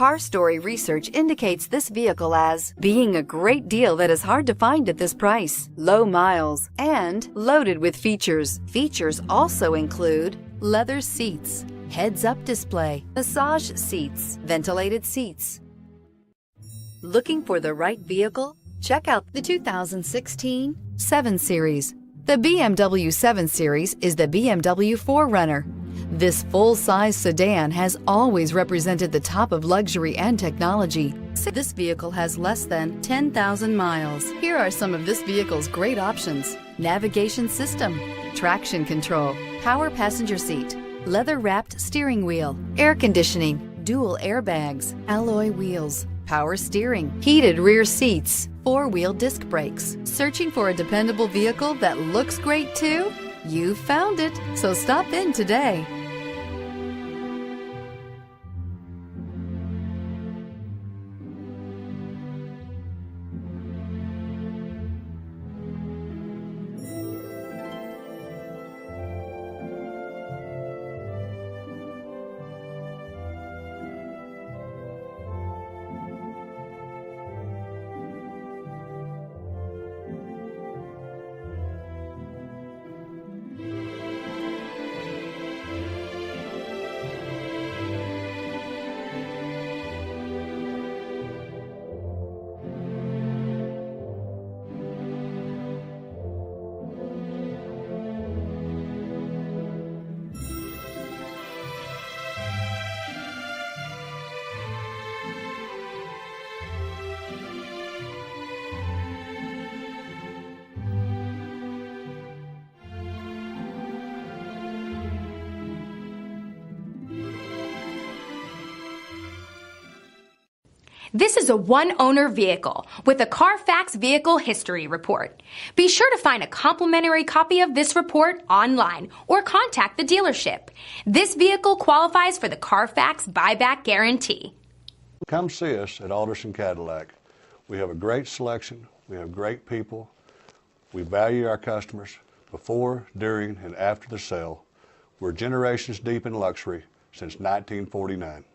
Car Story research indicates this vehicle as being a great deal that is hard to find at this price, low miles, and loaded with features. Features also include leather seats, heads-up display, massage seats, ventilated seats. Looking for the right vehicle? Check out the 2016 7 Series. The BMW 7 Series is the BMW 4Runner. This full-size sedan has always represented the top of luxury and technology. This vehicle has less than 10,000 miles. Here are some of this vehicle's great options: navigation system, traction control, power passenger seat, leather-wrapped steering wheel, air conditioning, dual airbags, alloy wheels, power steering, heated rear seats, four-wheel disc brakes. Searching for a dependable vehicle that looks great too? You found it, so stop in today. This is a one-owner vehicle with a Carfax Vehicle History Report. Be sure to find a complimentary copy of this report online or contact the dealership. This vehicle qualifies for the Carfax Buyback Guarantee. Come see us at Alderson Cadillac. We have a great selection. We have great people. We value our customers before, during, and after the sale. We're generations deep in luxury since 1949.